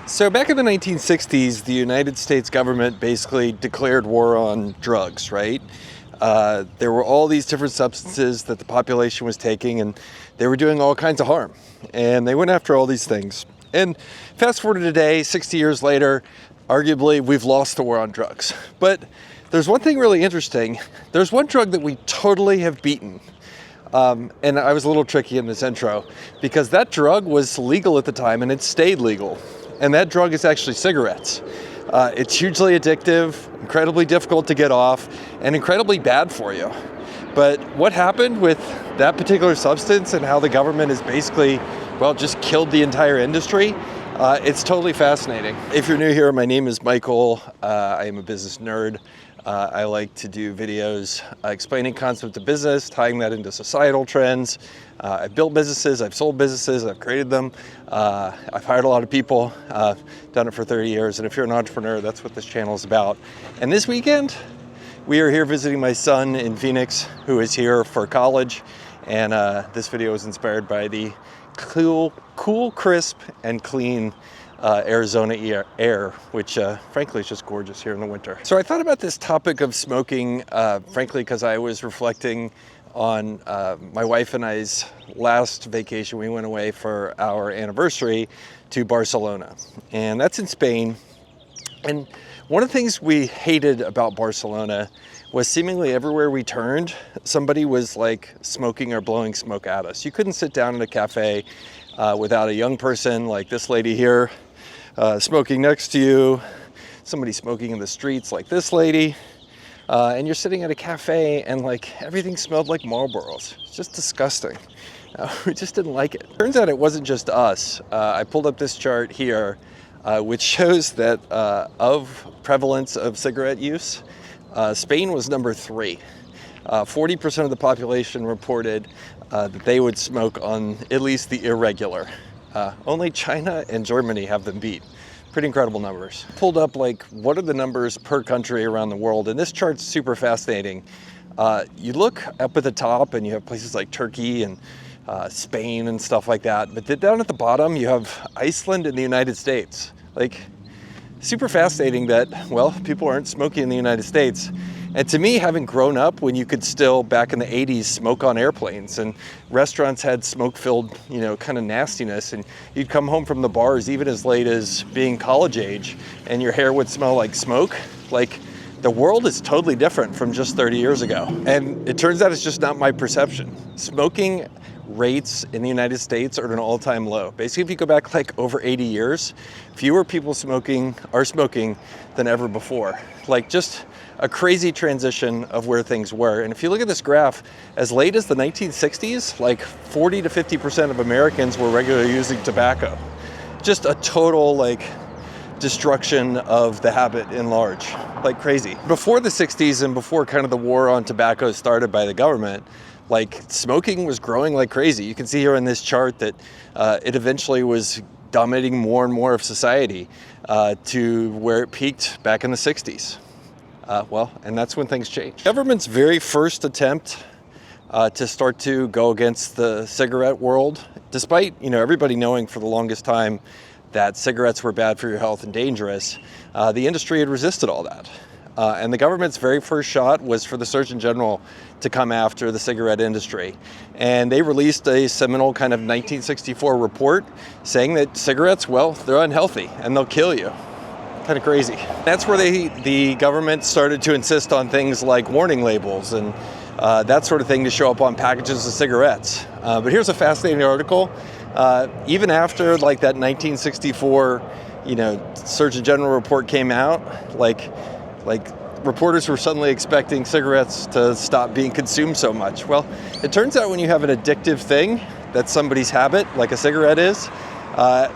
So back in the 1960s, the United States government basically declared war on drugs, right? There were all these different substances that the population was taking, and they were doing all kinds of harm. And they went after all these things. And fast forward to today, 60 years later, arguably we've lost the war on drugs. But there's one thing really interesting. There's one drug that we totally have beaten. And I was a little tricky in this intro because that drug was legal at the time and it stayed legal. And that drug is actually cigarettes. It's hugely addictive, incredibly difficult to get off, and incredibly bad for you. But what happened with that particular substance and how the government has basically, well, just killed the entire industry, it's totally fascinating. If you're new here, my name is Michael. I am a business nerd. I like to do videos explaining concepts of business, tying that into societal trends. I've built businesses, I've sold businesses, I've created them. I've hired a lot of people, done it for 30 years. And if you're an entrepreneur, that's what this channel is about. And this weekend, we are here visiting my son in Phoenix, who is here for college. And this video is inspired by the cool, crisp, and clean Arizona air, which frankly is just gorgeous here in the winter. So I thought about this topic of smoking, frankly, because I was reflecting on my wife and I's last vacation. We went away for our anniversary to Barcelona, and that's in Spain. And one of the things we hated about Barcelona was seemingly everywhere we turned, somebody was like smoking or blowing smoke at us. You couldn't sit down in a cafe without a young person like this lady here, smoking next to you, somebody smoking in the streets like this lady, and you're sitting at a cafe and like everything smelled like Marlboros. It's just disgusting. We just didn't like it. Turns out it wasn't just us. I pulled up this chart here, which shows that of prevalence of cigarette use, Spain was number 3. 40% of the population reported that they would smoke on at least the irregular. Only China and Germany have them beat. Pretty incredible numbers. Pulled up like what are the numbers per country around the world, and this chart's super fascinating. You look up at the top and you have places like Turkey and Spain and stuff like that, but then down at the bottom you have Iceland and the United States. Like, super fascinating that, well, people aren't smoking in the United States. And to me, having grown up when you could still, back in the 80s, smoke on airplanes and restaurants had smoke-filled, kind of nastiness, and you'd come home from the bars even as late as being college age and your hair would smell like smoke. Like, the world is totally different from just 30 years ago. And it turns out it's just not my perception. Smoking rates in the United States are at an all-time low. Basically, if you go back like over 80 years, fewer people are smoking than ever before. Like, just a crazy transition of where things were. And if you look at this graph, as late as the 1960s, like 40 to 50% of Americans were regularly using tobacco. Just a total like destruction of the habit in large, like crazy. Before the 60s and before kind of the war on tobacco started by the government, like smoking was growing like crazy. You can see here in this chart that it eventually was dominating more and more of society to where it peaked back in the 60s. And that's when things changed. Government's very first attempt to start to go against the cigarette world, despite everybody knowing for the longest time that cigarettes were bad for your health and dangerous, the industry had resisted all that. And the government's very first shot was for the Surgeon General to come after the cigarette industry. And they released a seminal kind of 1964 report saying that cigarettes, well, they're unhealthy and they'll kill you. Kind of crazy. That's where the government started to insist on things like warning labels and that sort of thing to show up on packages of cigarettes. But here's a fascinating article. Even after like that 1964, Surgeon General report came out, like reporters were suddenly expecting cigarettes to stop being consumed so much. Well, it turns out when you have an addictive thing that's somebody's habit, like a cigarette is,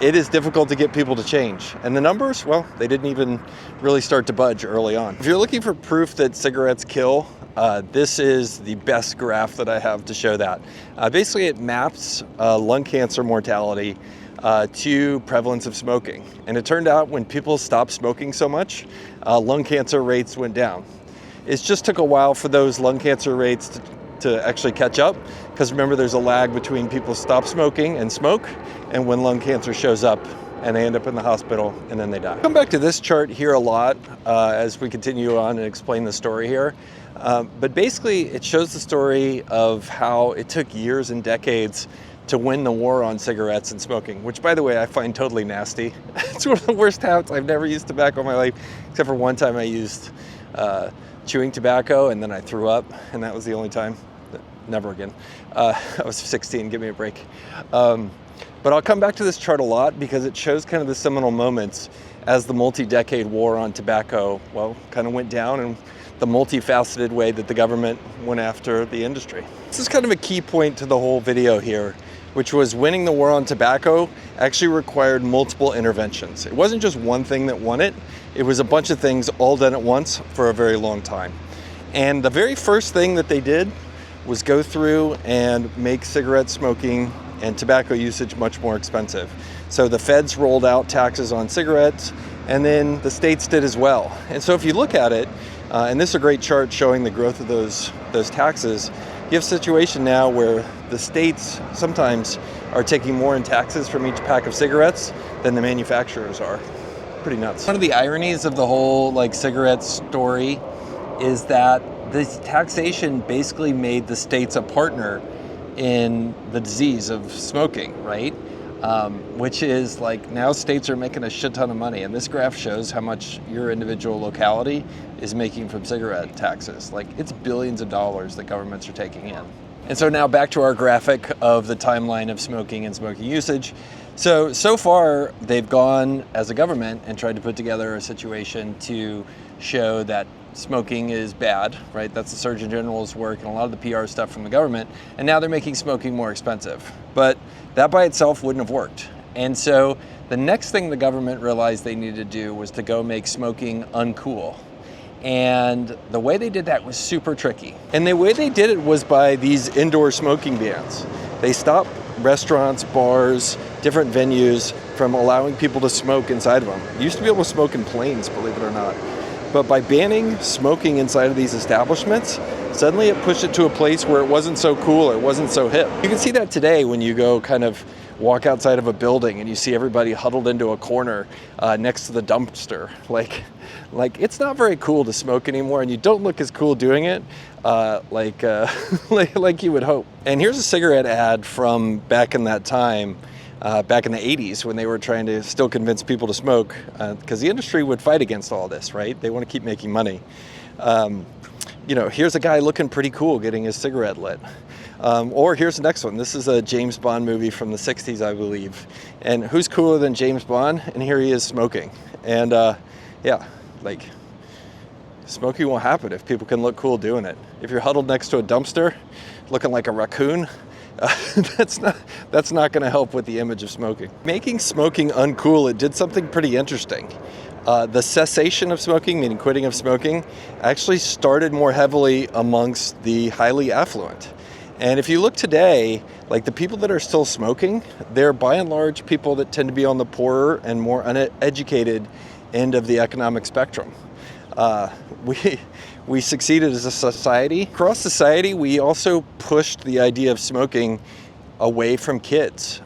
it is difficult to get people to change. And the numbers, well, they didn't even really start to budge early on. If you're looking for proof that cigarettes kill, this is the best graph that I have to show that. Basically, it maps lung cancer mortality to prevalence of smoking. And it turned out when people stopped smoking so much, lung cancer rates went down. It just took a while for those lung cancer rates to actually catch up, because remember, there's a lag between people stop smoking and smoke and when lung cancer shows up and they end up in the hospital, and then they die. Come back to this chart here a lot as we continue on and explain the story here. But basically, it shows the story of how it took years and decades to win the war on cigarettes and smoking, which, by the way, I find totally nasty. It's one of the worst habits. I've never used tobacco in my life, except for one time I used chewing tobacco, and then I threw up, and that was the only time. Never again. I was 16, give me a break. But I'll come back to this chart a lot because it shows kind of the seminal moments as the multi-decade war on tobacco, well, kind of went down, and the multifaceted way that the government went after the industry. This is kind of a key point to the whole video here, which was winning the war on tobacco actually required multiple interventions. It wasn't just one thing that won it. It was a bunch of things all done at once for a very long time. And the very first thing that they did was go through and make cigarette smoking and tobacco usage much more expensive. So the feds rolled out taxes on cigarettes, and then the states did as well. And so if you look at it, and this is a great chart showing the growth of those taxes, you have a situation now where the states sometimes are taking more in taxes from each pack of cigarettes than the manufacturers are. Pretty nuts. One of the ironies of the whole cigarette story is that this taxation basically made the states a partner in the disease of smoking, right? Which is now states are making a shit ton of money. And this graph shows how much your individual locality is making from cigarette taxes. It's billions of dollars that governments are taking in. And so now back to our graphic of the timeline of smoking and smoking usage. So far they've gone as a government and tried to put together a situation to show that smoking is bad, right? That's the Surgeon General's work and a lot of the PR stuff from the government. And now they're making smoking more expensive. But that by itself wouldn't have worked. And so the next thing the government realized they needed to do was to go make smoking uncool. And the way they did that was super tricky. And the way they did it was by these indoor smoking bans. They stopped restaurants, bars, different venues from allowing people to smoke inside of them. You used to be able to smoke in planes, believe it or not. But by banning smoking inside of these establishments, suddenly it pushed it to a place where it wasn't so cool or it wasn't so hip. You can see that today when you go kind of walk outside of a building and you see everybody huddled into a corner next to the dumpster. Like it's not very cool to smoke anymore, and you don't look as cool doing it like you would hope. And here's a cigarette ad from back in that time. Back in the 80s when they were trying to still convince people to smoke, because the industry would fight against all this, right? They want to keep making money. Here's a guy looking pretty cool getting his cigarette lit. Or here's the next one. This is a James Bond movie from the 60s, I believe. And who's cooler than James Bond? And here he is smoking. And smoking won't happen if people can look cool doing it. If you're huddled next to a dumpster looking like a raccoon, that's not going to help with the image of smoking. Making smoking uncool, it did something pretty interesting. The cessation of smoking, meaning quitting of smoking, actually started more heavily amongst the highly affluent. And if you look today, the people that are still smoking, they're by and large people that tend to be on the poorer and more uneducated end of the economic spectrum. We succeeded as a society. Across society, we also pushed the idea of smoking away from kids.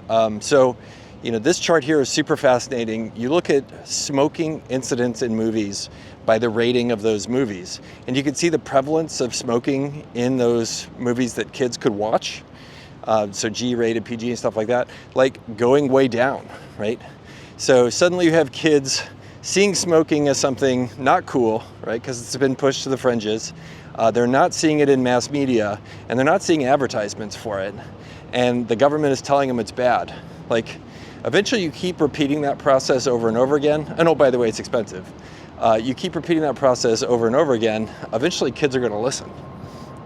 This chart here is super fascinating. You look at smoking incidents in movies by the rating of those movies, and you can see the prevalence of smoking in those movies that kids could watch. So G-rated, PG and stuff like that, going way down, right? So suddenly you have kids seeing smoking as something not cool, right? Because it's been pushed to the fringes. They're not seeing it in mass media, and they're not seeing advertisements for it. And the government is telling them it's bad. Eventually you keep repeating that process over and over again. And oh, by the way, it's expensive. You keep repeating that process over and over again. Eventually kids are going to listen.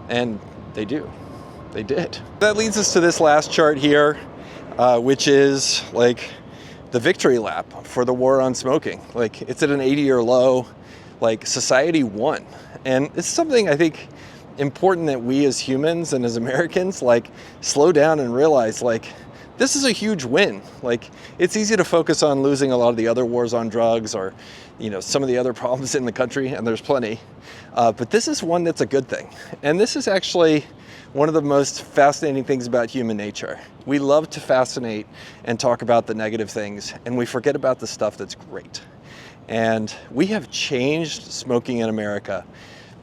And they do. They did. That leads us to this last chart here, which is the victory lap for the war on smoking. It's at an 80-year low. Society won. And it's something I think important that we as humans and as Americans slow down and realize this is a huge win. Like, it's easy to focus on losing a lot of the other wars on drugs, or, you know, some of the other problems in the country, and there's plenty. But this is one that's a good thing. And this is actually one of the most fascinating things about human nature. We love to fascinate and talk about the negative things, and we forget about the stuff that's great. And we have changed smoking in America.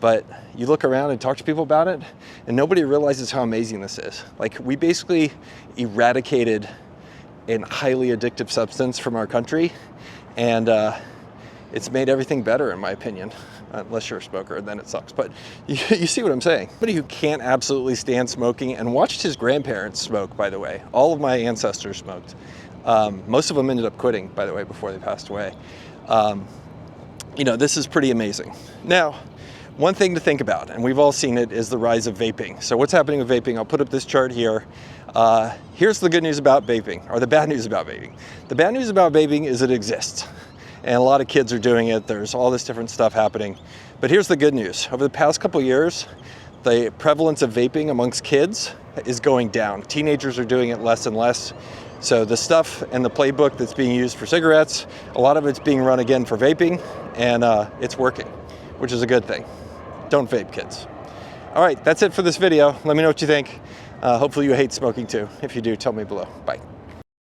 But you look around and talk to people about it, and nobody realizes how amazing this is. Like, we basically eradicated a highly addictive substance from our country, and it's made everything better, in my opinion. Unless you're a smoker, then it sucks. But you see what I'm saying. Somebody who can't absolutely stand smoking, and watched his grandparents smoke, by the way. All of my ancestors smoked. Most of them ended up quitting, by the way, before they passed away. You know, this is pretty amazing. Now, one thing to think about, and we've all seen it, is the rise of vaping. So what's happening with vaping? I'll put up this chart here. Here's the good news about vaping, or the bad news about vaping. The bad news about vaping is it exists, and a lot of kids are doing it. There's all this different stuff happening. But here's the good news. Over the past couple years, the prevalence of vaping amongst kids is going down. Teenagers are doing it less and less. So the stuff and the playbook that's being used for cigarettes, a lot of it's being run again for vaping, and it's working, which is a good thing. Don't vape, kids. All right, that's it for this video. Let me know what you think. Hopefully you hate smoking too. If you do, tell me below. Bye.